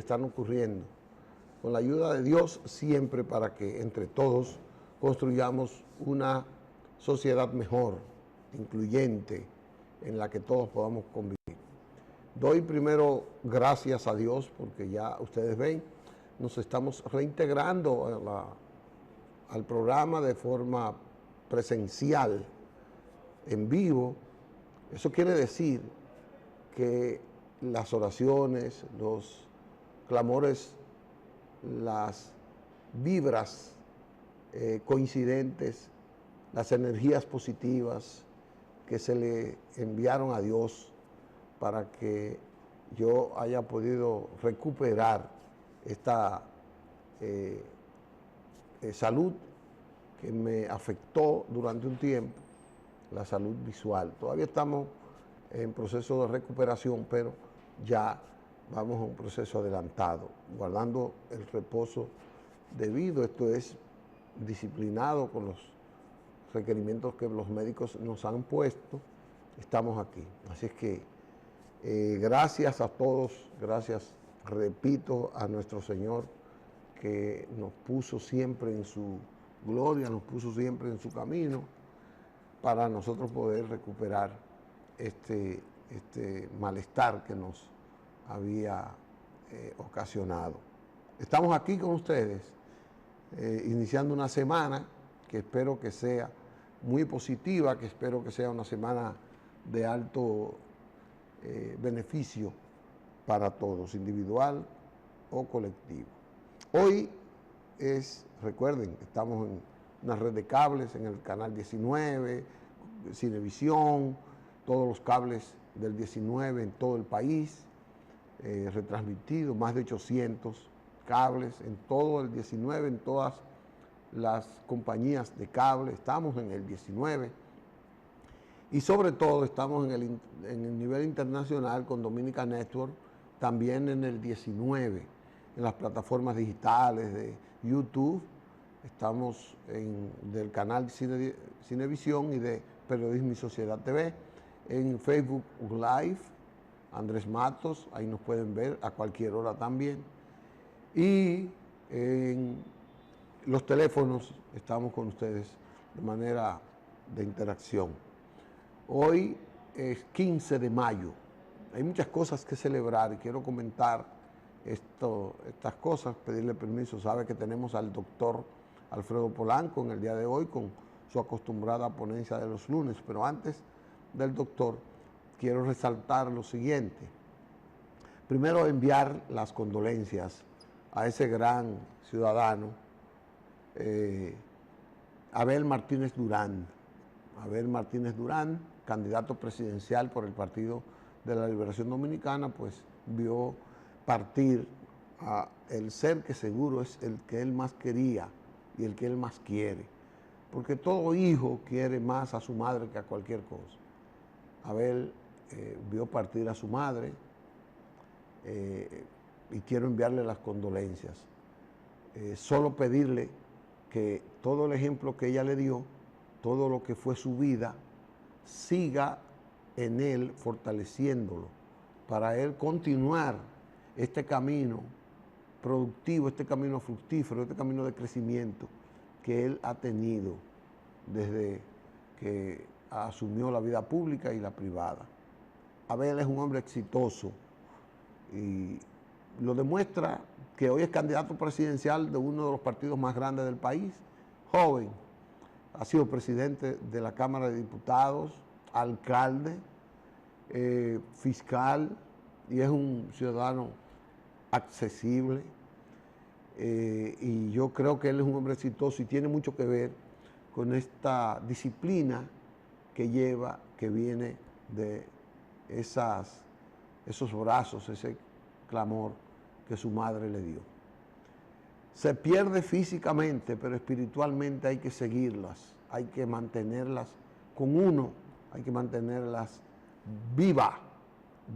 están ocurriendo. Con la ayuda de Dios siempre, para que entre todos construyamos una sociedad mejor, incluyente, en la que todos podamos convivir. Doy primero gracias a Dios porque ya ustedes ven, nos estamos reintegrando al programa de forma presencial, en vivo. Eso quiere decir que las oraciones, los clamores, las vibras coincidentes, las energías positivas que se le enviaron a Dios para que yo haya podido recuperar esta salud que me afectó durante un tiempo, la salud visual. Todavía estamos en proceso de recuperación, pero ya vamos a un proceso adelantado, guardando el reposo debido. Esto es disciplinado con los requerimientos que los médicos nos han puesto. Estamos aquí. Así es que gracias a todos, gracias, repito, a nuestro Señor, que nos puso siempre en su gloria, nos puso siempre en su camino, para nosotros poder recuperar este malestar que nos había ocasionado. Estamos aquí con ustedes, iniciando una semana que espero que sea muy positiva, que espero que sea una semana de alto beneficio para todos, individual o colectivo. Hoy recuerden, estamos en una red de cables, en el canal 19, Cinevisión, todos los cables del 19 en todo el país, retransmitidos, más de 800 cables en todo el 19, en todas las compañías de cable. Estamos en el 19 y sobre todo estamos en el nivel internacional con Dominica Network, también en el 19, en las plataformas digitales de YouTube. Estamos del canal Cinevisión y de Periodismo y Sociedad TV, en Facebook Live, Andrés Matos, ahí nos pueden ver a cualquier hora también. Y en los teléfonos estamos con ustedes de manera de interacción. Hoy es 15 de mayo. Hay muchas cosas que celebrar y quiero comentar estas cosas, pedirle permiso. Sabe que tenemos al doctor Alfredo Polanco en el día de hoy con su acostumbrada ponencia de los lunes, pero antes del doctor quiero resaltar lo siguiente. Primero, enviar las condolencias a ese gran ciudadano, Abel Martínez Durán. Abel Martínez Durán, candidato presidencial por el Partido de la Liberación Dominicana, pues vio partir a el ser que seguro es el que él más quería y el que él más quiere, porque todo hijo quiere más a su madre que a cualquier cosa. Abel vio partir a su madre y quiero enviarle las condolencias. Solo pedirle que todo el ejemplo que ella le dio, todo lo que fue su vida, siga en él fortaleciéndolo para él continuar este camino productivo, este camino fructífero, este camino de crecimiento que él ha tenido desde que asumió la vida pública y la privada. Abel es un hombre exitoso y lo demuestra que hoy es candidato presidencial de uno de los partidos más grandes del país, joven. Ha sido presidente de la Cámara de Diputados, alcalde, fiscal, y es un ciudadano accesible. Y yo creo que él es un hombre exitoso y tiene mucho que ver con esta disciplina que lleva, que viene de esos brazos, ese clamor que su madre le dio. Se pierde físicamente, pero espiritualmente hay que seguirlas, hay que mantenerlas con uno, hay que mantenerlas vivas.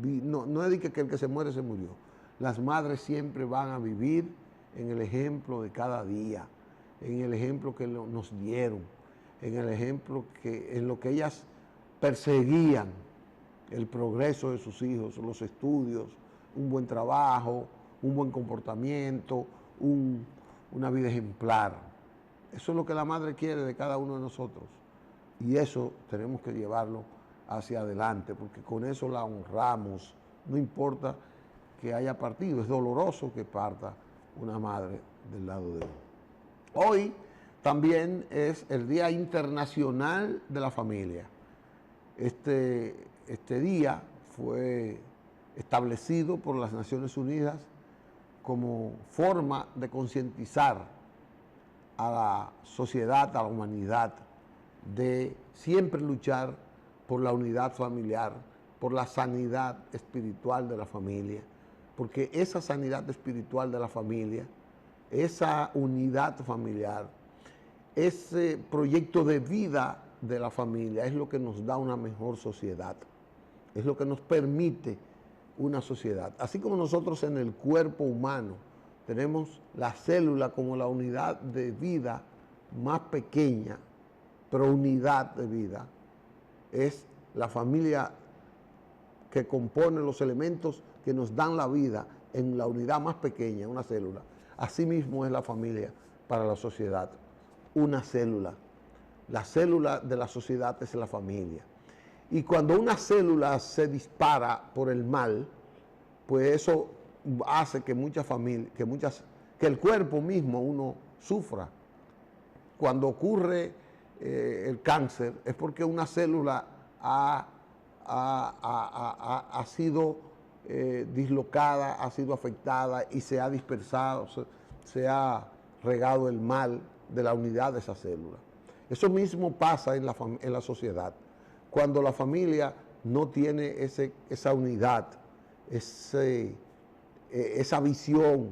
No es de que el que se muere se murió. Las madres siempre van a vivir en el ejemplo de cada día, en el ejemplo que nos dieron, en el ejemplo en lo que ellas perseguían, el progreso de sus hijos, los estudios, un buen trabajo, un buen comportamiento, una vida ejemplar. Eso es lo que la madre quiere de cada uno de nosotros. Y eso tenemos que llevarlo hacia adelante, porque con eso la honramos. No importa que haya partido, es doloroso que parta una madre del lado de uno. Hoy también es el Día Internacional de la Familia. Este día fue establecido por las Naciones Unidas como forma de concientizar a la sociedad, a la humanidad, de siempre luchar por la unidad familiar, por la sanidad espiritual de la familia, porque esa sanidad espiritual de la familia, esa unidad familiar, ese proyecto de vida de la familia es lo que nos da una mejor sociedad, es lo que nos permite una sociedad. Así como nosotros en el cuerpo humano tenemos la célula como la unidad de vida más pequeña, pero unidad de vida, es la familia que compone los elementos que nos dan la vida en la unidad más pequeña, una célula. Asimismo es la familia para la sociedad, una célula. La célula de la sociedad es la familia. Y cuando una célula se dispara por el mal, pues eso hace que muchas familias, que el cuerpo mismo uno sufra. Cuando ocurre el cáncer es porque una célula ha sido dislocada, ha sido afectada y se ha dispersado, se ha regado el mal de la unidad de esa célula. Eso mismo pasa en la sociedad. Cuando la familia no tiene esa unidad, esa visión,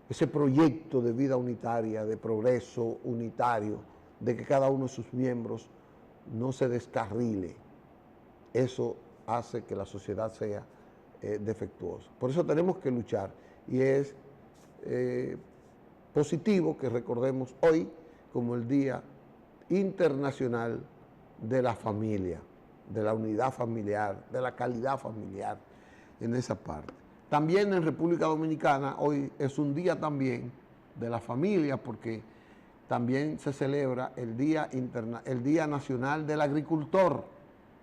ese proyecto de vida unitaria, de progreso unitario, de que cada uno de sus miembros no se descarrile, eso hace que la sociedad sea defectuosa. Por eso tenemos que luchar y es positivo que recordemos hoy como el Día Internacional de la Familia, de la unidad familiar, de la calidad familiar en esa parte. También en República Dominicana hoy es un día también de la familia porque también se celebra el Día Nacional del Agricultor,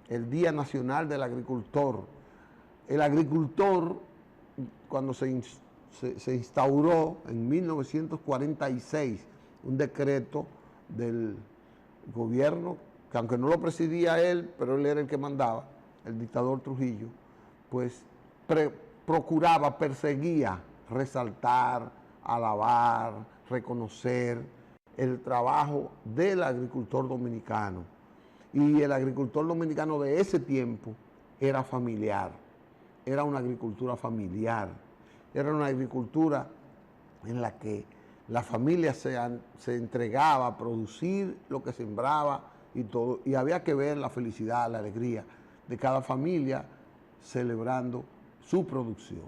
el Día Nacional del Agricultor. El agricultor, cuando se instauró en 1946 un decreto del gobierno, que aunque no lo presidía él, pero él era el que mandaba, el dictador Trujillo, pues procuraba, perseguía, resaltar, alabar, reconocer el trabajo del agricultor dominicano. Y el agricultor dominicano de ese tiempo era familiar, era una agricultura familiar, era una agricultura en la que la familia se entregaba a producir lo que sembraba y todo, y había que ver la felicidad, la alegría de cada familia celebrando su producción.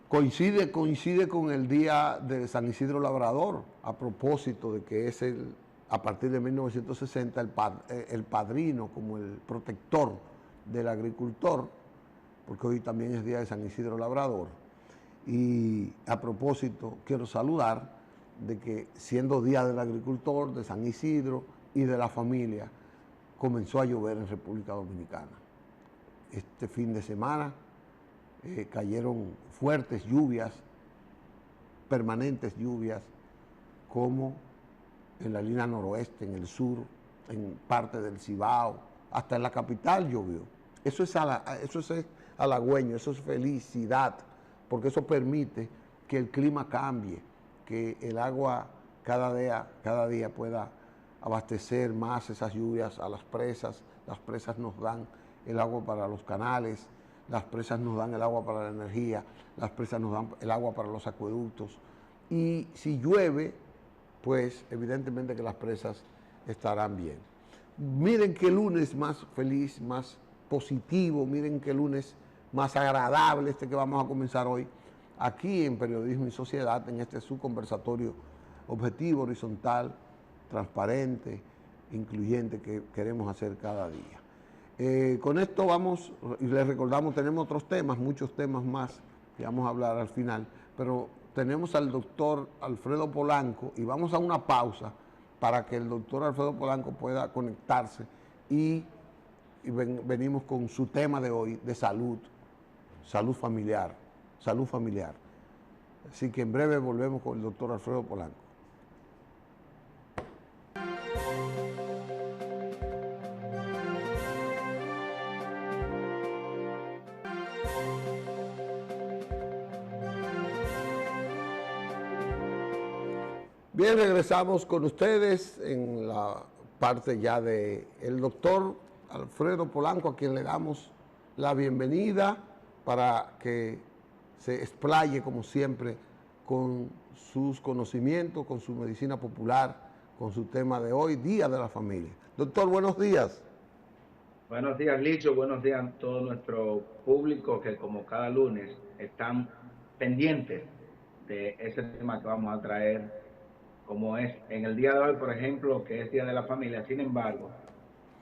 Coincide con el día de San Isidro Labrador, a propósito de que es a partir de 1960 el padrino, como el protector del agricultor, porque hoy también es día de San Isidro Labrador. Y a propósito, quiero saludar de que siendo día del agricultor, de San Isidro y de la familia, comenzó a llover en República Dominicana. Este fin de semana cayeron fuertes lluvias, permanentes lluvias, como en la línea noroeste, en el sur, en parte del Cibao, hasta en la capital llovió. Eso es halagüeño, eso es felicidad, porque eso permite que el clima cambie, que el agua cada día pueda abastecer más esas lluvias a las presas nos dan el agua para los canales, las presas nos dan el agua para la energía, las presas nos dan el agua para los acueductos. Y si llueve, pues evidentemente que las presas estarán bien. Miren qué lunes más feliz, más positivo, miren qué lunes más agradable este que vamos a comenzar hoy, aquí en Periodismo y Sociedad, en este su conversatorio objetivo, horizontal, transparente, incluyente que queremos hacer cada día. Con esto vamos, y les recordamos, tenemos otros temas, muchos temas más que vamos a hablar al final, pero tenemos al doctor Alfredo Polanco y vamos a una pausa para que el doctor Alfredo Polanco pueda conectarse y venimos con su tema de hoy de salud, salud familiar. Así que en breve volvemos con el doctor Alfredo Polanco. Bien, regresamos con ustedes en la parte ya de el doctor Alfredo Polanco, a quien le damos la bienvenida para que se explaye, como siempre, con sus conocimientos, con su medicina popular, con su tema de hoy, Día de la Familia. Doctor, buenos días. Buenos días, Licho. Buenos días a todo nuestro público que, como cada lunes, están pendientes de ese tema que vamos a traer, como es en el día de hoy, por ejemplo, que es Día de la Familia. Sin embargo,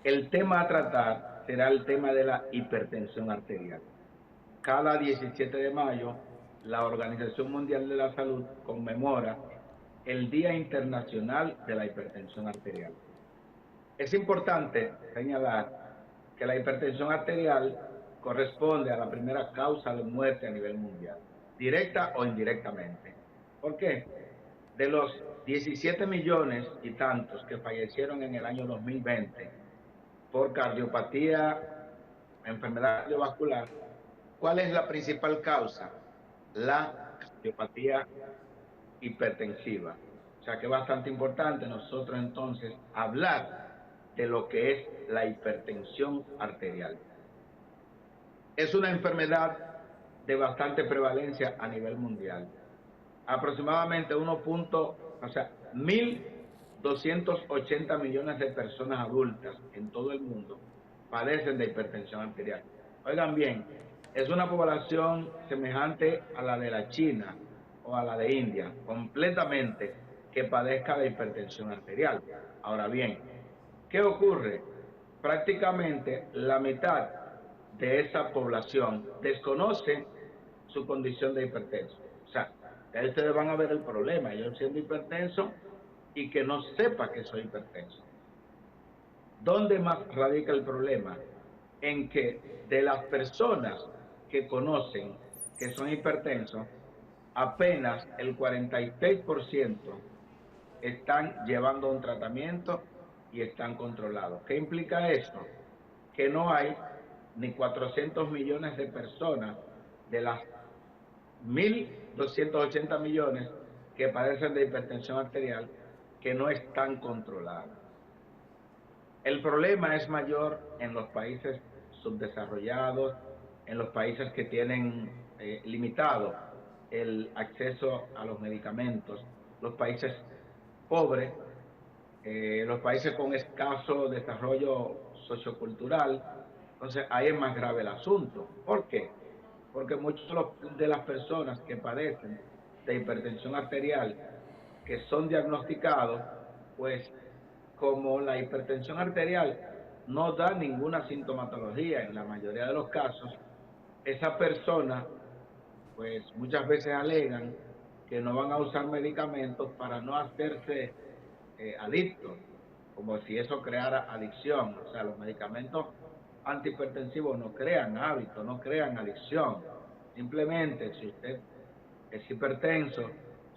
el tema a tratar será el tema de la hipertensión arterial. Cada 17 de mayo, la Organización Mundial de la Salud conmemora el Día Internacional de la Hipertensión Arterial. Es importante señalar que la hipertensión arterial corresponde a la primera causa de muerte a nivel mundial, directa o indirectamente. ¿Por qué? De los 17 millones y tantos que fallecieron en el año 2020 por cardiopatía, enfermedad cardiovascular, ¿cuál es la principal causa? La cardiopatía hipertensiva. O sea que es bastante importante nosotros entonces hablar de lo que es la hipertensión arterial. Es una enfermedad de bastante prevalencia a nivel mundial. Aproximadamente 1.280 millones de personas adultas en todo el mundo padecen de hipertensión arterial. Oigan bien, es una población semejante a la de la China o a la de India, completamente, que padezca de hipertensión arterial. Ahora bien, ¿qué ocurre? Prácticamente la mitad de esa población desconoce su condición de hipertenso. O sea, ahí ustedes van a ver el problema, yo siendo hipertenso y que no sepa que soy hipertenso. ¿Dónde más radica el problema? En que de las personas que conocen que son hipertensos, apenas el 46% están llevando un tratamiento y están controlados. ¿Qué implica eso? Que no hay ni 400 millones de personas de las 1.280 millones que padecen de hipertensión arterial que no están controladas. El problema es mayor en los países subdesarrollados, en los países que tienen limitado el acceso a los medicamentos, los países pobres, los países con escaso desarrollo sociocultural. Entonces ahí es más grave el asunto. ¿Por qué? Porque muchas de las personas que padecen de hipertensión arterial, que son diagnosticados, pues como la hipertensión arterial no da ninguna sintomatología en la mayoría de los casos, esa persona pues muchas veces alegan que no van a usar medicamentos para no hacerse adictos, como si eso creara adicción. O sea, los medicamentos antihipertensivos no crean hábito, no crean adicción. Simplemente, si usted es hipertenso,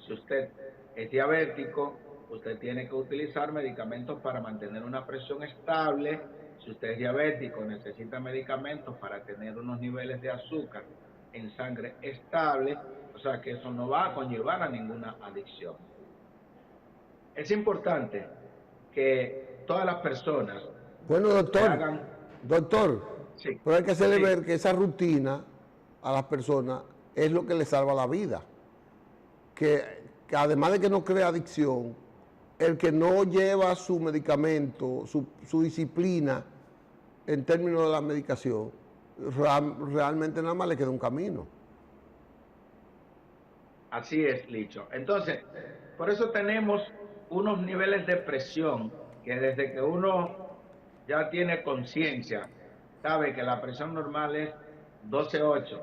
si usted es diabético, usted tiene que utilizar medicamentos para mantener una presión estable. Si usted es diabético, necesita medicamentos para tener unos niveles de azúcar en sangre estable. O sea que eso no va a conllevar a ninguna adicción. Es importante que todas las personas Bueno, doctor, hagan... Sí, pero hay que hacerle sí. ver que esa rutina a las personas es lo que le salva la vida. Que además de que no crea adicción, el que no lleva su medicamento, su disciplina en términos de la medicación, realmente nada más le queda un camino. Así es, Licho. Entonces, por eso tenemos unos niveles de presión que desde que uno ya tiene conciencia sabe que la presión normal es 12.8,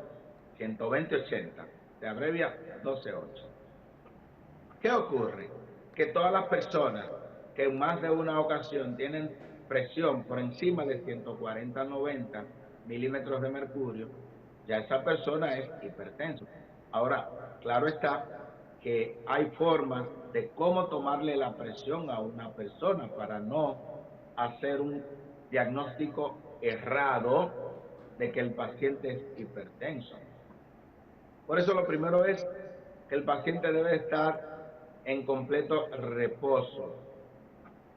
120/80, se abrevia 12.8. ¿Qué ocurre? Que todas las personas que en más de una ocasión tienen presión por encima de 140-90 milímetros de mercurio, ya esa persona es hipertenso. Ahora, claro está que hay formas de cómo tomarle la presión a una persona para no hacer un diagnóstico errado de que el paciente es hipertenso. Por eso lo primero es que el paciente debe estar en completo reposo.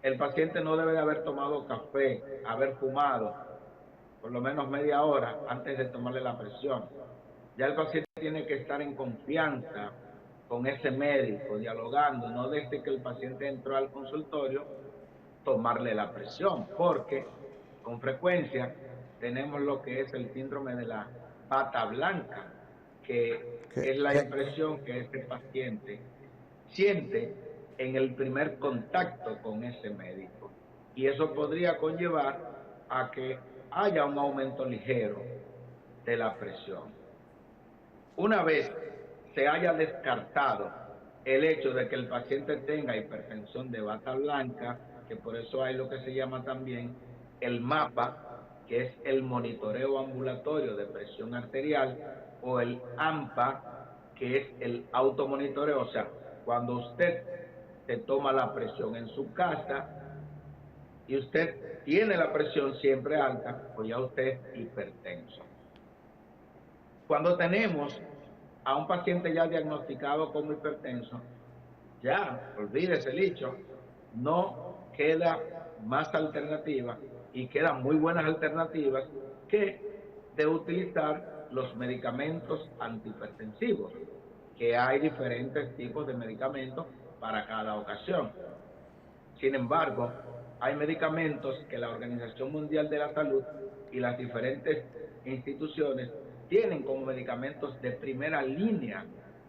El paciente no debe de haber tomado café, haber fumado por lo menos media hora antes de tomarle la presión. Ya el paciente tiene que estar en confianza con ese médico, dialogando, no desde que el paciente entró al consultorio, tomarle la presión, porque con frecuencia tenemos lo que es el síndrome de la bata blanca, que es la impresión que este paciente siente en el primer contacto con ese médico. Y eso podría conllevar a que haya un aumento ligero de la presión. Una vez se haya descartado el hecho de que el paciente tenga hipertensión de bata blanca, que por eso hay lo que se llama también el MAPA, que es el monitoreo ambulatorio de presión arterial, o el AMPA, que es el automonitoreo, o sea, cuando usted se toma la presión en su casa y usted tiene la presión siempre alta, pues ya usted es hipertenso. Cuando tenemos a un paciente ya diagnosticado como hipertenso, ya, olvídese el hecho, no queda más alternativa y quedan muy buenas alternativas que de utilizar los medicamentos antihipertensivos, que hay diferentes tipos de medicamentos para cada ocasión. Sin embargo, hay medicamentos que la Organización Mundial de la Salud y las diferentes instituciones tienen como medicamentos de primera línea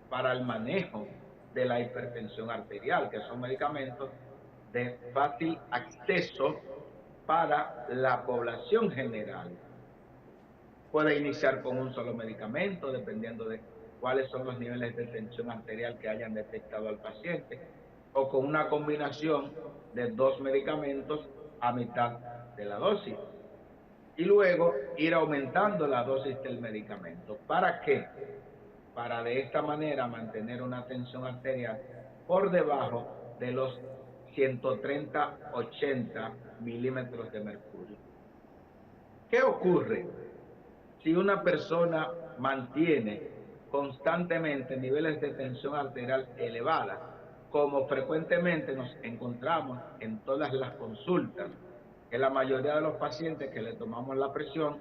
para el manejo de la hipertensión arterial, que son medicamentos de fácil acceso para la población general. Puede iniciar con un solo medicamento, dependiendo de cuáles son los niveles de tensión arterial que hayan detectado al paciente, o con una combinación de 2 medicamentos a mitad de la dosis. Y luego ir aumentando la dosis del medicamento. ¿Para qué? Para de esta manera mantener una tensión arterial por debajo de los 130-80 milímetros de mercurio. ¿Qué ocurre si una persona mantiene constantemente niveles de tensión arterial elevada, como frecuentemente nos encontramos en todas las consultas, que la mayoría de los pacientes que le tomamos la presión,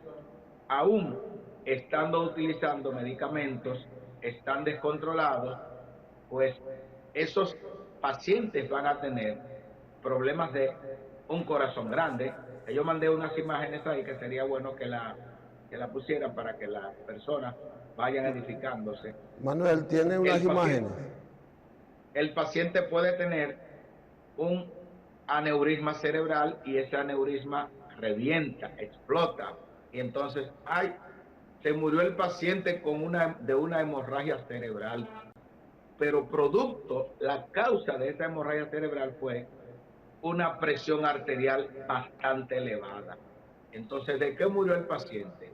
aún estando utilizando medicamentos, están descontrolados, pues esos pacientes van a tener problemas de un corazón grande? Yo mandé unas imágenes ahí que sería bueno que la pusieran para que las personas vayan edificándose. Manuel, ¿tiene unas imágenes? El paciente puede tener un aneurisma cerebral y ese aneurisma revienta, explota. Y entonces, se murió el paciente de una hemorragia cerebral. Pero la causa de esa hemorragia cerebral fue una presión arterial bastante elevada. Entonces, ¿de qué murió el paciente?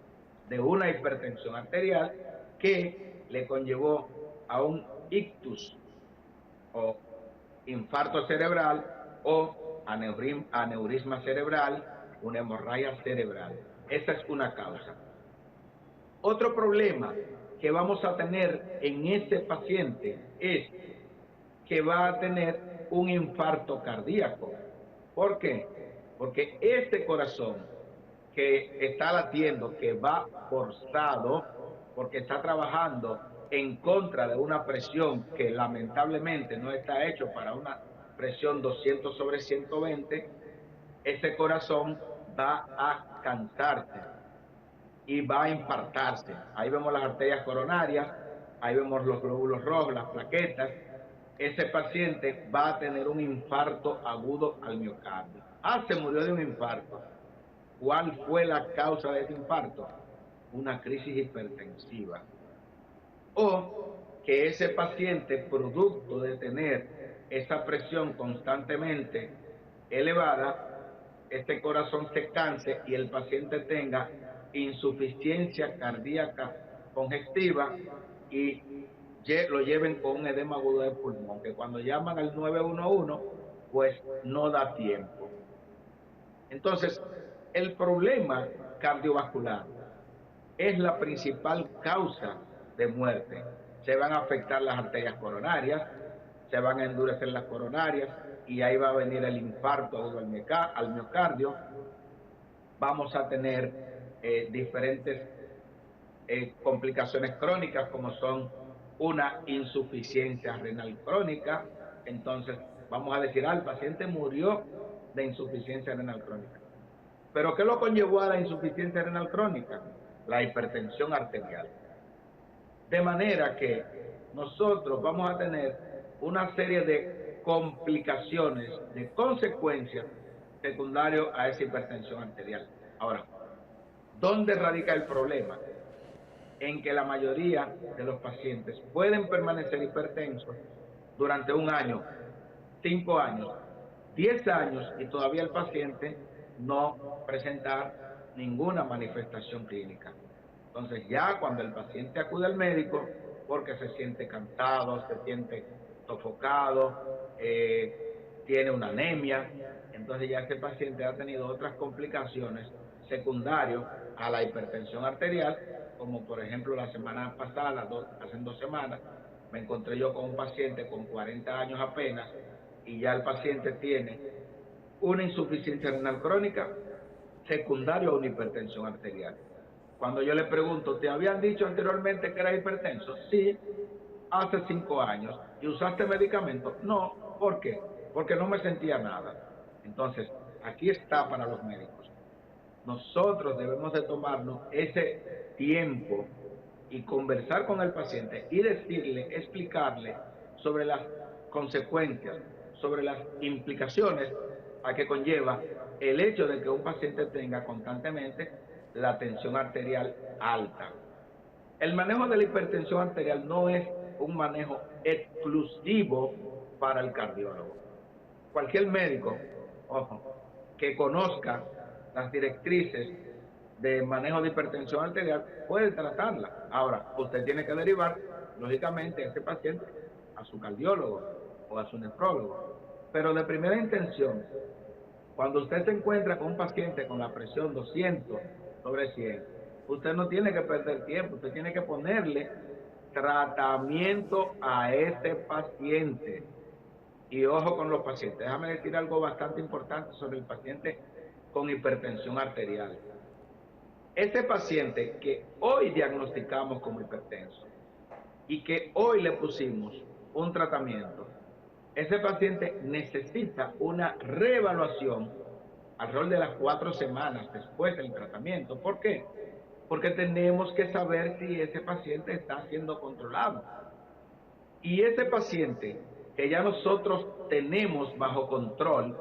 De una hipertensión arterial que le conllevó a un ictus o infarto cerebral o aneurisma cerebral, una hemorragia cerebral. Esa es una causa. Otro problema que vamos a tener en este paciente es que va a tener un infarto cardíaco. ¿Por qué? Porque este corazón que está latiendo, que va forzado, porque está trabajando en contra de una presión que lamentablemente no está hecho para una presión 200/120, ese corazón va a cansarse y va a infartarse. Ahí vemos las arterias coronarias, ahí vemos los glóbulos rojos, las plaquetas. Ese paciente va a tener un infarto agudo al miocardio. Se murió de un infarto. ¿Cuál fue la causa de ese infarto? Una crisis hipertensiva. O que ese paciente, producto de tener esa presión constantemente elevada, este corazón se canse y el paciente tenga insuficiencia cardíaca congestiva y lo lleven con un edema agudo de pulmón, que cuando llaman al 911, pues no da tiempo. Entonces, el problema cardiovascular es la principal causa de muerte. Se van a afectar las arterias coronarias, se van a endurecer las coronarias y ahí va a venir el infarto agudo al miocardio. Vamos a tener diferentes complicaciones crónicas como son una insuficiencia renal crónica. Entonces vamos a decir, el paciente murió de insuficiencia renal crónica. ¿Pero qué lo conllevó a la insuficiencia renal crónica? La hipertensión arterial. De manera que nosotros vamos a tener una serie de complicaciones, de consecuencias secundarias a esa hipertensión arterial. Ahora, ¿dónde radica el problema? En que la mayoría de los pacientes pueden permanecer hipertensos durante 1 año, 5 años, 10 años y todavía el paciente no presentar ninguna manifestación clínica. Entonces ya cuando el paciente acude al médico porque se siente cansado, se siente sofocado, tiene una anemia, entonces ya ese paciente ha tenido otras complicaciones secundarias a la hipertensión arterial, como por ejemplo la semana pasada, hace 2 semanas, me encontré yo con un paciente con 40 años apenas y ya el paciente tiene una insuficiencia renal crónica secundaria a una hipertensión arterial. Cuando yo le pregunto, ¿te habían dicho anteriormente que era hipertenso? Sí, hace 5 años. ¿Y usaste medicamentos? No. ¿Por qué? Porque no me sentía nada. Entonces, aquí está para los médicos. Nosotros debemos de tomarnos ese tiempo y conversar con el paciente y decirle, explicarle sobre las consecuencias, sobre las implicaciones a que conlleva el hecho de que un paciente tenga constantemente la tensión arterial alta. El manejo de la hipertensión arterial no es un manejo exclusivo para el cardiólogo. Cualquier médico, ojo, que conozca las directrices de manejo de hipertensión arterial puede tratarla. Ahora, usted tiene que derivar, lógicamente, a ese paciente a su cardiólogo o a su nefrólogo. Pero de primera intención, cuando usted se encuentra con un paciente con la presión 200/100, usted no tiene que perder tiempo, usted tiene que ponerle tratamiento a ese paciente. Y ojo con los pacientes, déjame decir algo bastante importante sobre el paciente con hipertensión arterial. Ese paciente que hoy diagnosticamos como hipertenso y que hoy le pusimos un tratamiento, ese paciente necesita una reevaluación alrededor de las 4 semanas después del tratamiento. ¿Por qué? Porque tenemos que saber si ese paciente está siendo controlado. Y ese paciente que ya nosotros tenemos bajo control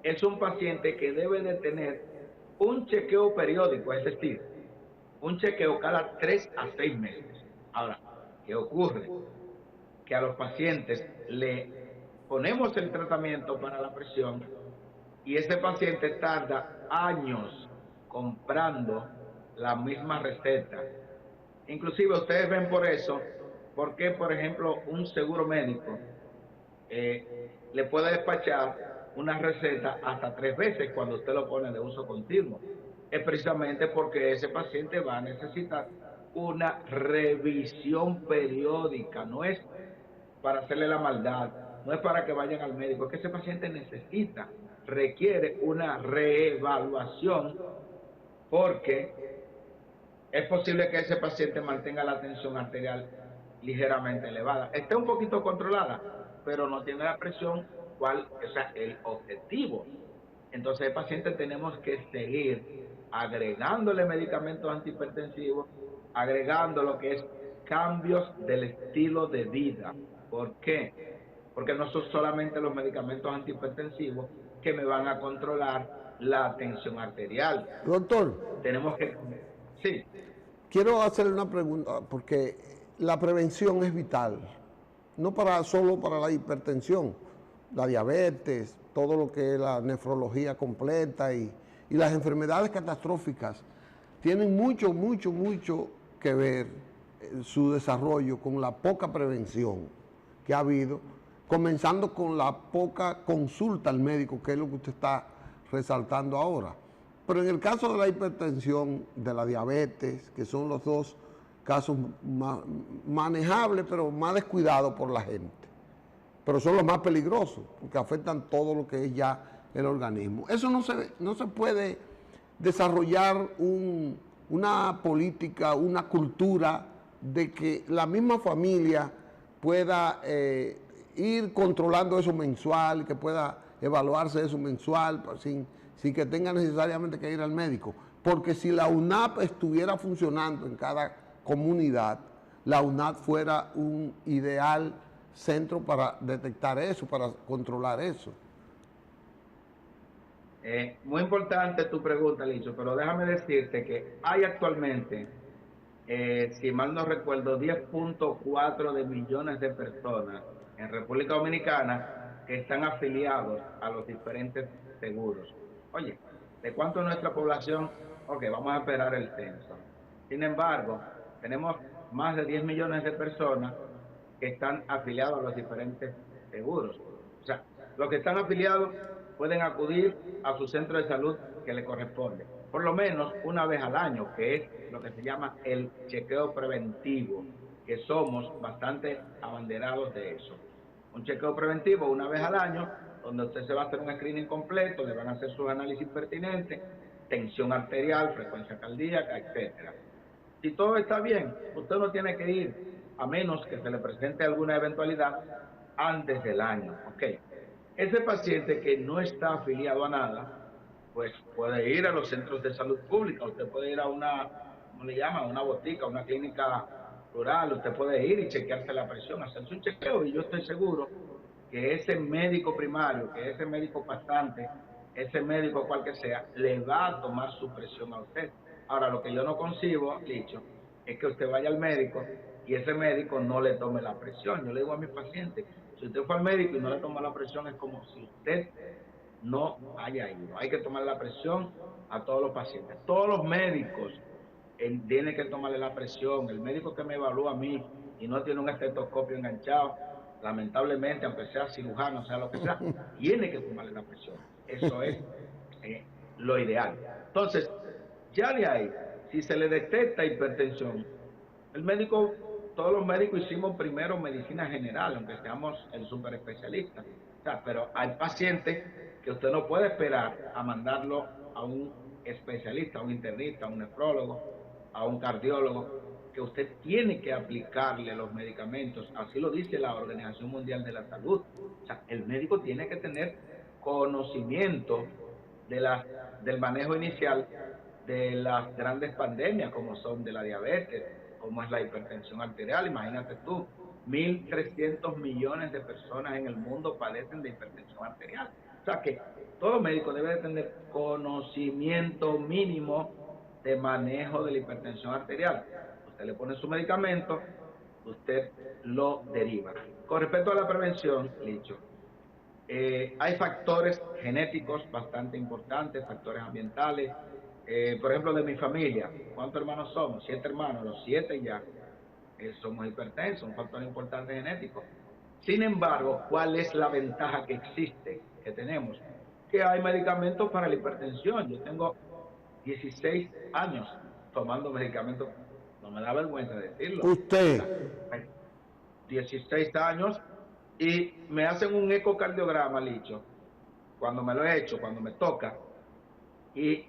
es un paciente que debe de tener un chequeo periódico, es decir, un chequeo cada 3 a 6 meses. Ahora, ¿qué ocurre? Que a los pacientes le ponemos el tratamiento para la presión y ese paciente tarda años comprando la misma receta. Inclusive ustedes ven por eso, porque por ejemplo un seguro médico le puede despachar una receta hasta 3 veces cuando usted lo pone de uso continuo. Es precisamente porque ese paciente va a necesitar una revisión periódica, no es para hacerle la maldad, no es para que vayan al médico, es que ese paciente requiere una reevaluación porque es posible que ese paciente mantenga la tensión arterial ligeramente elevada. Está un poquito controlada, pero no tiene la presión, el objetivo. Entonces el paciente tenemos que seguir agregándole medicamentos antihipertensivos, agregando lo que es cambios del estilo de vida. ¿Por qué? Porque no son solamente los medicamentos antihipertensivos que me van a controlar la tensión arterial. Doctor, Tenemos que... Sí. quiero hacerle una pregunta, porque la prevención es vital, no solo para la hipertensión, la diabetes, todo lo que es la nefrología completa y las enfermedades catastróficas tienen mucho que ver su desarrollo con la poca prevención que ha habido, comenzando con la poca consulta al médico, que es lo que usted está resaltando ahora. Pero en el caso de la hipertensión, de la diabetes, que son los dos casos más manejables, pero más descuidados por la gente, pero son los más peligrosos, porque afectan todo lo que es ya el organismo. Eso no se puede desarrollar una política, una cultura de que la misma familia pueda ir controlando eso mensual, que pueda evaluarse eso mensual, sin que tenga necesariamente que ir al médico. Porque si la UNAP estuviera funcionando en cada comunidad, la UNAP fuera un ideal centro para detectar eso, para controlar eso. Muy importante tu pregunta, Licho, pero déjame decirte que hay actualmente, si mal no recuerdo, 10.4 de millones de personas en República Dominicana que están afiliados a los diferentes seguros. Oye, ¿de cuánto es nuestra población? Ok, vamos a esperar el censo. Sin embargo, tenemos más de 10 millones de personas que están afiliados a los diferentes seguros. O sea, los que están afiliados pueden acudir a su centro de salud que le corresponde, por lo menos una vez al año, que es lo que se llama el chequeo preventivo, que somos bastante abanderados de eso. Un chequeo preventivo una vez al año, donde usted se va a hacer un screening completo, le van a hacer sus análisis pertinentes, tensión arterial, frecuencia cardíaca, etcétera. Si todo está bien, usted no tiene que ir, a menos que se le presente alguna eventualidad antes del año, ¿ok? Ese paciente que no está afiliado a nada, pues puede ir a los centros de salud pública, usted puede ir a una, ¿cómo le llaman? Una botica, una clínica rural, usted puede ir y chequearse la presión, hacerse un chequeo, y yo estoy seguro que ese médico primario, que ese médico pasante, ese médico cual que sea, le va a tomar su presión a usted. Ahora, lo que yo no concibo, Licho, es que usted vaya al médico y ese médico no le tome la presión. Yo le digo a mis pacientes, si usted fue al médico y no le toma la presión, es como si usted no haya ido. Hay que tomar la presión a todos los pacientes. Todos los médicos tienen que tomarle la presión. El médico que me evalúa a mí y no tiene un estetoscopio enganchado, lamentablemente, aunque sea cirujano, sea lo que sea, tiene que tomarle la presión. Eso es lo ideal. Entonces, ya de ahí, si se le detecta hipertensión, el médico, todos los médicos hicimos primero medicina general, aunque seamos el super especialista. O sea, pero hay pacientes que usted no puede esperar a mandarlo a un especialista, a un internista, a un nefrólogo, a un cardiólogo, que usted tiene que aplicarle los medicamentos. Así lo dice la Organización Mundial de la Salud. O sea, el médico tiene que tener conocimiento del manejo inicial de las grandes pandemias, como son de la diabetes, como es la hipertensión arterial. Imagínate tú, 1.300 millones de personas en el mundo padecen de hipertensión arterial. O sea que todo médico debe de tener conocimiento mínimo de manejo de la hipertensión arterial. Usted le pone su medicamento, usted lo deriva. Con respecto a la prevención, Licho, hay factores genéticos bastante importantes, factores ambientales. Por ejemplo, de mi familia, ¿cuántos hermanos somos? 7 hermanos, los 7 ya somos hipertensos, un factor importante genético. Sin embargo, ¿cuál es la ventaja que existe, que tenemos? Que hay medicamentos para la hipertensión. Yo tengo 16 años tomando medicamentos, no me da vergüenza decirlo. O sea, Usted, 16 años y me hacen un ecocardiograma, Licho, cuando me lo he hecho, cuando me toca, y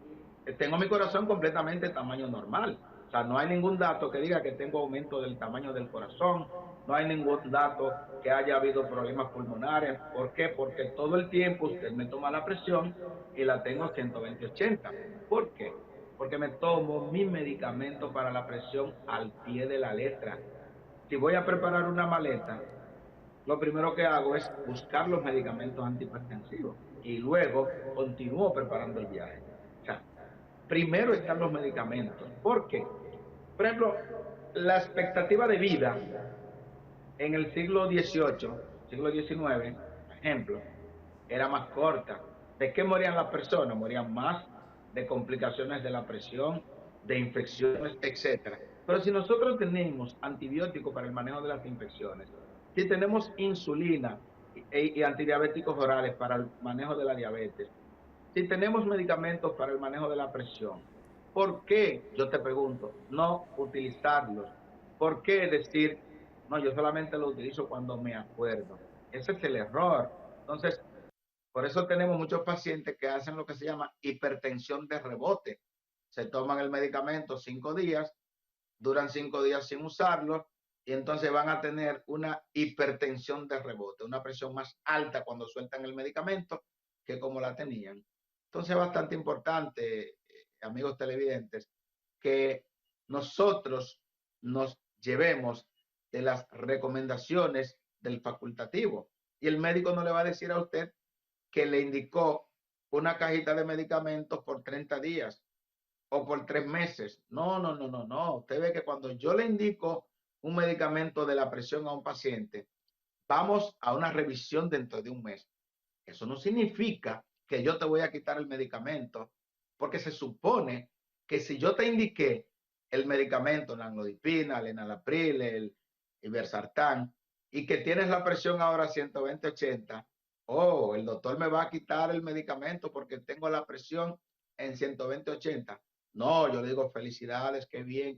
tengo mi corazón completamente tamaño normal. O sea, no hay ningún dato que diga que tengo aumento del tamaño del corazón, no hay ningún dato que haya habido problemas pulmonares. ¿Por qué? Porque todo el tiempo usted me toma la presión y la tengo 120/80. ¿Por qué? Porque me tomo mi medicamento para la presión al pie de la letra. Si voy a preparar una maleta lo primero que hago es buscar los medicamentos antihipertensivos y luego continúo preparando el viaje. O sea, primero están los medicamentos. ¿Por qué? Por ejemplo, la expectativa de vida en el siglo XVIII, siglo XIX, por ejemplo, era más corta. ¿De qué morían las personas? Morían más de complicaciones de la presión, de infecciones, etcétera. Pero si nosotros tenemos antibióticos para el manejo de las infecciones, si tenemos insulina y antidiabéticos orales para el manejo de la diabetes, si tenemos medicamentos para el manejo de la presión, ¿por qué, yo te pregunto, no utilizarlos? ¿Por qué decir, no, yo solamente lo utilizo cuando me acuerdo? Ese es el error. Entonces, por eso tenemos muchos pacientes que hacen lo que se llama hipertensión de rebote. Se toman el medicamento 5 días, duran 5 días sin usarlo y entonces van a tener una hipertensión de rebote, una presión más alta cuando sueltan el medicamento que como la tenían. Entonces es bastante importante, amigos televidentes, que nosotros nos llevemos de las recomendaciones del facultativo. Y el médico no le va a decir a usted que le indicó una cajita de medicamentos por 30 días o por 3 meses. No, no, no, no, no. Usted ve que cuando yo le indico un medicamento de la presión a un paciente, vamos a una revisión dentro de un mes. Eso no significa que yo te voy a quitar el medicamento, porque se supone que si yo te indiqué el medicamento, la amlodipina, el enalapril, el iversartán, y que tienes la presión ahora 120/80, oh, el doctor me va a quitar el medicamento porque tengo la presión en 120/80. No, yo le digo felicidades, qué bien,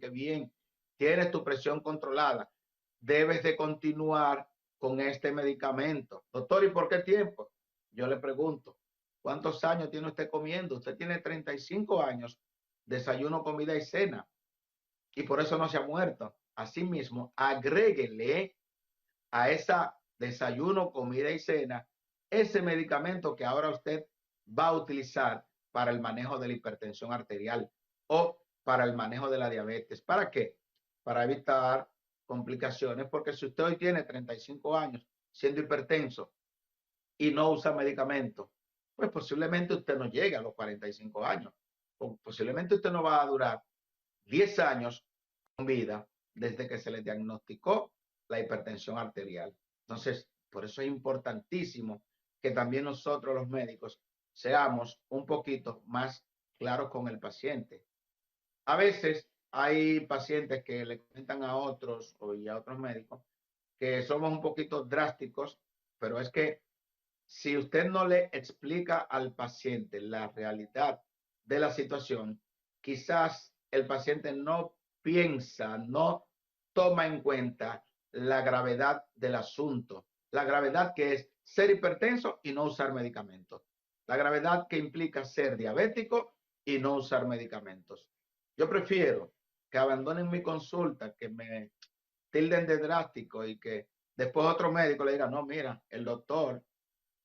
tienes tu presión controlada, debes de continuar con este medicamento. Doctor, ¿y por qué tiempo? Yo le pregunto, ¿cuántos años tiene usted comiendo? Usted tiene 35 años, desayuno, comida y cena, y por eso no se ha muerto. Asimismo, agréguele a esa desayuno, comida y cena ese medicamento que ahora usted va a utilizar para el manejo de la hipertensión arterial o para el manejo de la diabetes. ¿Para qué? Para evitar complicaciones, porque si usted hoy tiene 35 años siendo hipertenso y no usa medicamentos, pues posiblemente usted no llegue a los 45 años. O posiblemente usted no va a durar 10 años con vida desde que se le diagnosticó la hipertensión arterial. Entonces, por eso es importantísimo que también nosotros los médicos seamos un poquito más claros con el paciente. A veces hay pacientes que le comentan a otros y a otros médicos que somos un poquito drásticos, pero es que si usted no le explica al paciente la realidad de la situación, quizás el paciente no piensa, no toma en cuenta la gravedad del asunto, la gravedad que es ser hipertenso y no usar medicamentos, la gravedad que implica ser diabético y no usar medicamentos. Yo prefiero que abandonen mi consulta, que me tilden de drástico y que después otro médico le diga, no, mira, el doctor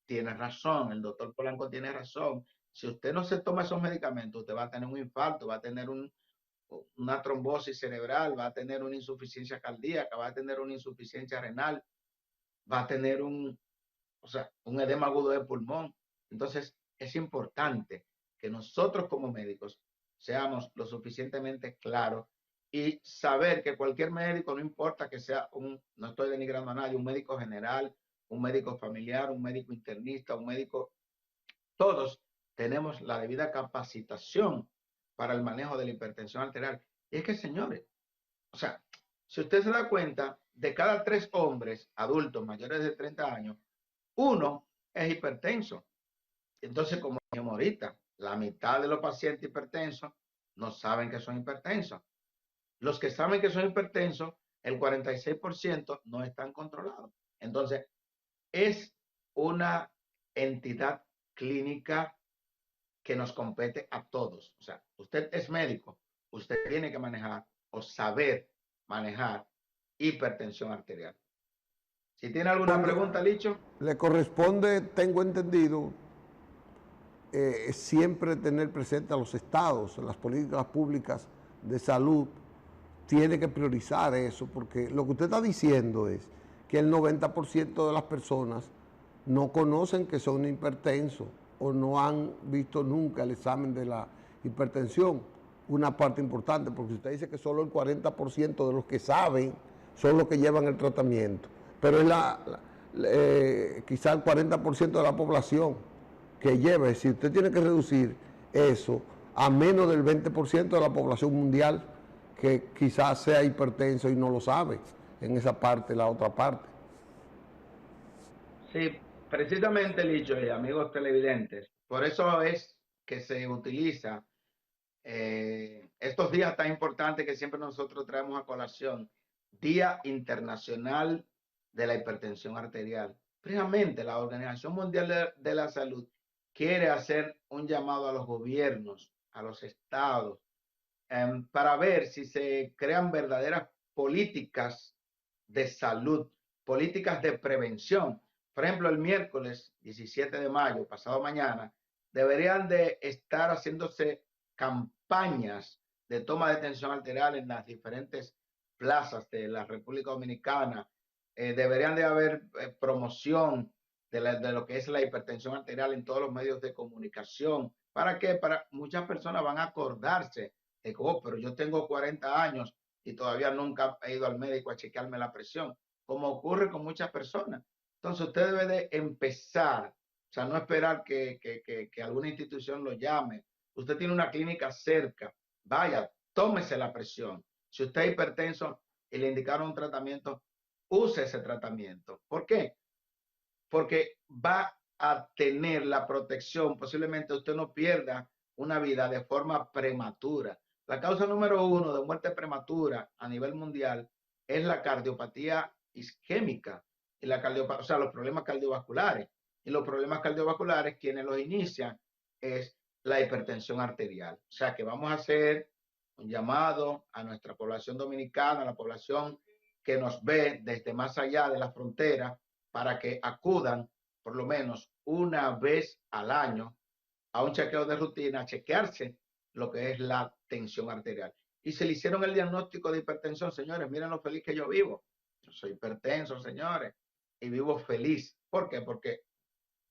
tiene razón, el doctor Polanco tiene razón. Si usted no se toma esos medicamentos, usted va a tener un infarto, va a tener una trombosis cerebral, va a tener una insuficiencia cardíaca, va a tener una insuficiencia renal, va a tener un edema agudo de pulmón. Entonces, es importante que nosotros como médicos seamos lo suficientemente claros y saber que cualquier médico, no importa que sea no estoy denigrando a nadie, un médico general, un médico familiar, un médico internista, un médico, todos tenemos la debida capacitación para el manejo de la hipertensión arterial. Y es que, señores, o sea, si usted se da cuenta, de cada 3 hombres adultos mayores de 30 años, 1 es hipertenso. Entonces, como dijimos ahorita, la mitad de los pacientes hipertensos no saben que son hipertensos. Los que saben que son hipertensos, el 46% no están controlados. Entonces, es una entidad clínica que nos compete a todos. O sea, usted es médico, usted tiene que manejar o saber manejar hipertensión arterial. Si tiene alguna pregunta, Licho. Le corresponde, tengo entendido, siempre tener presente a los estados, las políticas públicas de salud, tiene que priorizar eso, porque lo que usted está diciendo es que el 90% de las personas no conocen que son hipertensos o no han visto nunca el examen de la hipertensión. Una parte importante, porque usted dice que solo el 40% de los que saben son los que llevan el tratamiento, pero es quizá el 40% de la población que lleva. Si usted tiene que reducir eso a menos del 20% de la población mundial que quizás sea hipertenso y no lo sabe, en esa parte, la otra parte. Sí, precisamente, Licho y amigos televidentes, por eso es que se utiliza estos días tan importantes que siempre nosotros traemos a colación, Día Internacional de la Hipertensión Arterial. Precisamente la Organización Mundial de la Salud quiere hacer un llamado a los gobiernos, a los estados, para ver si se crean verdaderas políticas de salud, políticas de prevención. Por ejemplo, el miércoles 17 de mayo, pasado mañana, deberían de estar haciéndose campañas de toma de tensión arterial en las diferentes plazas de la República Dominicana. Deberían de haber promoción de lo que es la hipertensión arterial en todos los medios de comunicación. ¿Para qué? Para muchas personas van a acordarse de que, oh, pero yo tengo 40 años y todavía nunca he ido al médico a chequearme la presión, como ocurre con muchas personas. Entonces usted debe de empezar, o sea, no esperar que alguna institución lo llame. Usted tiene una clínica cerca, vaya, tómese la presión. Si usted es hipertenso y le indicaron un tratamiento, use ese tratamiento. ¿Por qué? Porque va a tener la protección, posiblemente usted no pierda una vida de forma prematura. La causa número 1 de muerte prematura a nivel mundial es la cardiopatía isquémica y o sea, los problemas cardiovasculares. Y los problemas cardiovasculares, quienes los inician es la hipertensión arterial. O sea que vamos a hacer un llamado a nuestra población dominicana, a la población que nos ve desde más allá de la frontera, para que acudan por lo menos una vez al año a un chequeo de rutina, a chequearse lo que es la tensión arterial. Y se le hicieron el diagnóstico de hipertensión, señores, miren lo feliz que yo vivo. Yo soy hipertenso, señores, y vivo feliz. ¿Por qué? Porque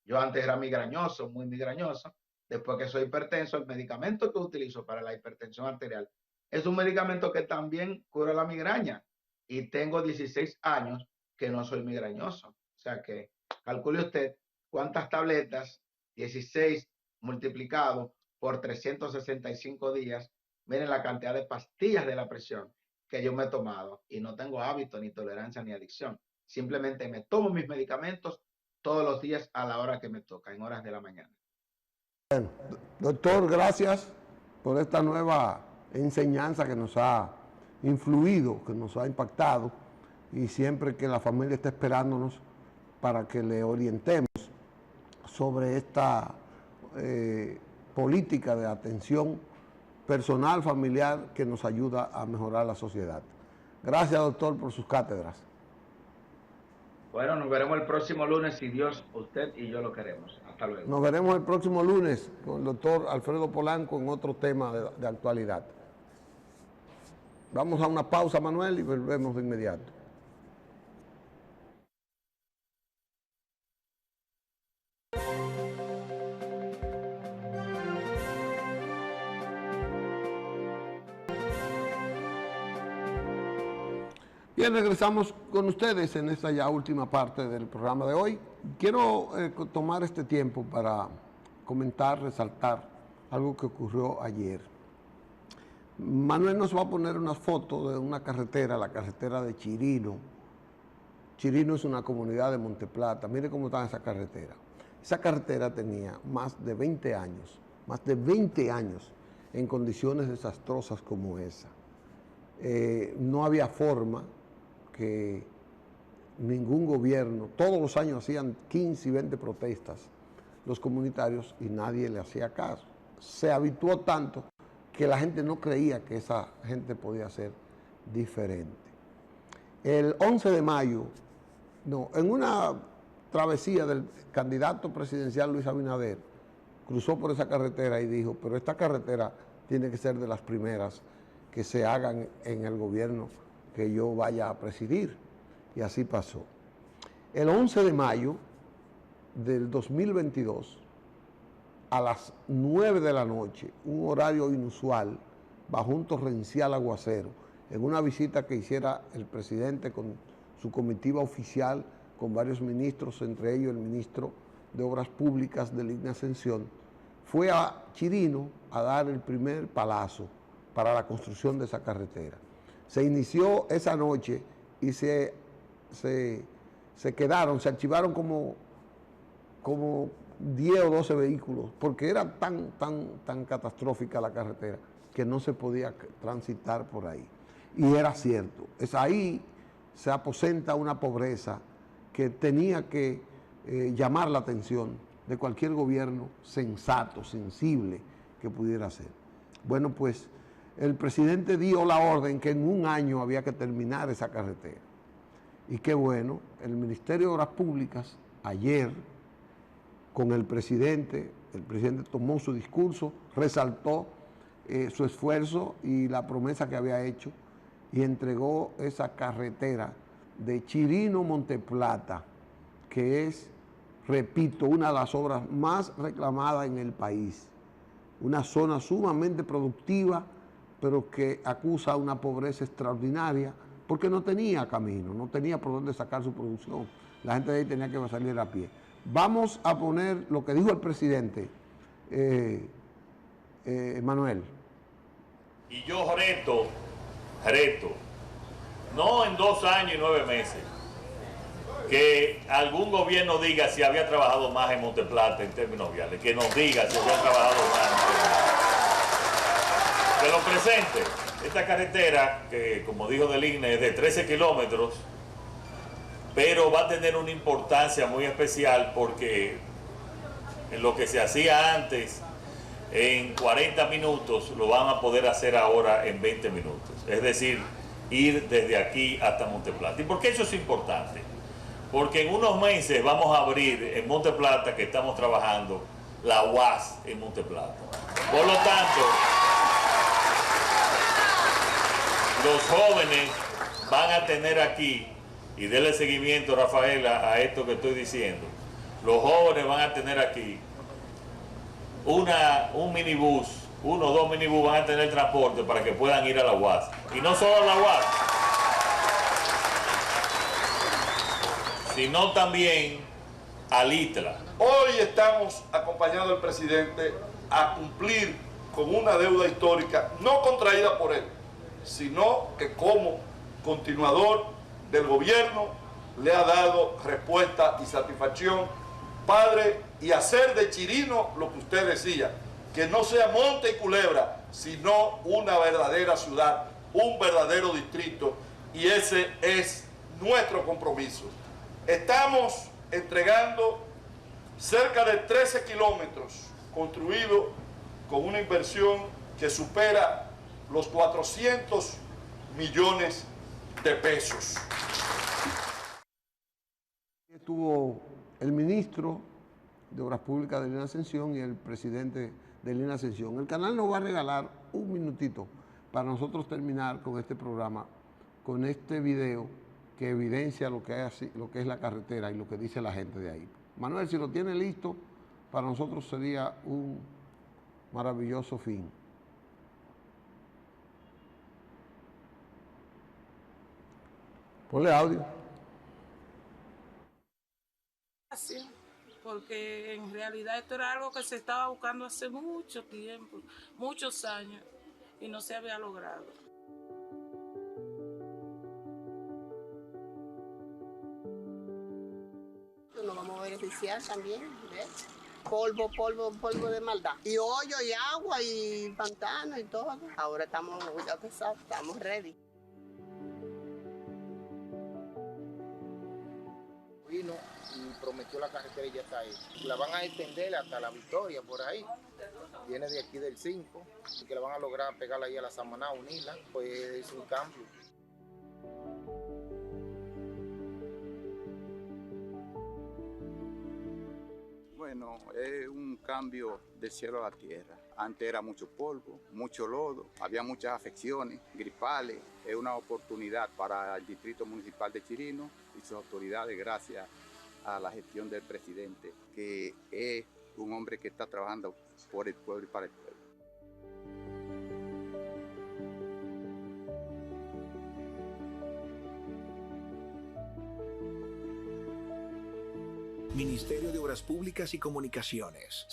yo antes era migrañoso, muy migrañoso. Después que soy hipertenso, el medicamento que utilizo para la hipertensión arterial es un medicamento que también cura la migraña. Y tengo 16 años que no soy migrañoso. O sea que calcule usted cuántas tabletas, 16 multiplicado por 365 días, miren la cantidad de pastillas de la presión que yo me he tomado y no tengo hábito, ni tolerancia, ni adicción. Simplemente me tomo mis medicamentos todos los días a la hora que me toca, en horas de la mañana. Bueno, doctor, gracias por esta nueva enseñanza que nos ha influido, que nos ha impactado, y siempre que la familia está esperándonos para que le orientemos sobre esta política de atención personal, familiar, que nos ayuda a mejorar la sociedad. Gracias, doctor, por sus cátedras. Bueno, nos veremos el próximo lunes si Dios, usted y yo lo queremos. Hasta luego. Nos veremos el próximo lunes con el doctor Alfredo Polanco en otro tema de actualidad. Vamos a una pausa, Manuel, y volvemos de inmediato. Bien, regresamos con ustedes en esta ya última parte del programa de hoy. Quiero tomar este tiempo para comentar, resaltar algo que ocurrió ayer. Manuel nos va a poner unas fotos de una carretera, la carretera de Chirino. Chirino es una comunidad de Monteplata. Mire cómo está esa carretera. Esa carretera tenía más de 20 años en condiciones desastrosas como esa. No había forma que ningún gobierno, todos los años hacían 15 y 20 protestas los comunitarios y nadie le hacía caso. Se habituó tanto que la gente no creía que esa gente podía ser diferente. El 11 de mayo, en una travesía del candidato presidencial Luis Abinader, cruzó por esa carretera y dijo, pero esta carretera tiene que ser de las primeras que se hagan en el gobierno que yo vaya a presidir. Y así pasó. El 11 de mayo del 2022, a las 9 de la noche, un horario inusual, bajo un torrencial aguacero, en una visita que hiciera el presidente con su comitiva oficial, con varios ministros, entre ellos el ministro de Obras Públicas de Línea Ascensión, fue a Chirino a dar el primer palazo para la construcción de esa carretera. Se inició esa noche y se archivaron como 10 o 12 vehículos, porque era tan catastrófica la carretera que no se podía transitar por ahí. Y era cierto, ahí se aposenta una pobreza que tenía que llamar la atención de cualquier gobierno sensato, sensible que pudiera ser. Bueno, pues el presidente dio la orden que en un año había que terminar esa carretera. Y qué bueno, el Ministerio de Obras Públicas ayer, con el presidente tomó su discurso, resaltó su esfuerzo y la promesa que había hecho y entregó esa carretera de Chirino Monteplata, que es, repito, una de las obras más reclamadas en el país. Una zona sumamente productiva, pero que acusa una pobreza extraordinaria, porque no tenía camino, no tenía por dónde sacar su producción. La gente de ahí tenía que salir a pie. Vamos a poner lo que dijo el presidente, Manuel. Y yo reto, no en 2 años y 9 meses, que algún gobierno diga si había trabajado más en Monteplata en términos viales, que nos diga si había trabajado más en Monteplata. Que lo presente. Esta carretera, que como dijo del INE, es de 13 kilómetros, pero va a tener una importancia muy especial porque en lo que se hacía antes en 40 minutos lo van a poder hacer ahora en 20 minutos. Es decir, ir desde aquí hasta Monteplata. ¿Y por qué eso es importante? Porque en unos meses vamos a abrir en Monteplata, que estamos trabajando, la UAS en Monteplata. Por lo tanto, los jóvenes van a tener aquí, y denle seguimiento, Rafaela, a esto que estoy diciendo, los jóvenes van a tener aquí un minibús, 1 o 2 minibús van a tener transporte para que puedan ir a la UAS. Y no solo a la UAS, sino también al ITLA. Hoy estamos acompañando al presidente a cumplir con una deuda histórica, no contraída por él, sino que como continuador del gobierno le ha dado respuesta y satisfacción, padre, y hacer de Chirino lo que usted decía, que no sea monte y culebra, sino una verdadera ciudad, un verdadero distrito, y ese es nuestro compromiso. Estamos entregando cerca de 13 kilómetros construidos con una inversión que supera los 400 millones de pesos. Estuvo el ministro de Obras Públicas de Línea Ascensión y el presidente de Línea Ascensión. El canal nos va a regalar un minutito para nosotros terminar con este programa, con este video que evidencia lo que es la carretera y lo que dice la gente de ahí. Manuel, si lo tiene listo, para nosotros sería un maravilloso fin. Ponle audio. Porque en realidad esto era algo que se estaba buscando hace mucho tiempo, muchos años, y no se había logrado. Nos vamos a beneficiar también, ¿ves? Polvo de maldad. Y hoyo y agua y pantano y todo. Ahora estamos, ya pensados, estamos ready. Vino y prometió la carretera y ya está hecha. La van a extender hasta La Victoria, por ahí. Viene de aquí del 5, y que la van a lograr pegarla ahí a la Samaná, unirla, pues es un cambio. Bueno, es un cambio del cielo a la tierra. Antes era mucho polvo, mucho lodo, había muchas afecciones gripales. Es una oportunidad para el Distrito Municipal de Chirino y sus autoridades, gracias a la gestión del presidente, que es un hombre que está trabajando por el pueblo y para el pueblo. Ministerio de Obras Públicas y Comunicaciones.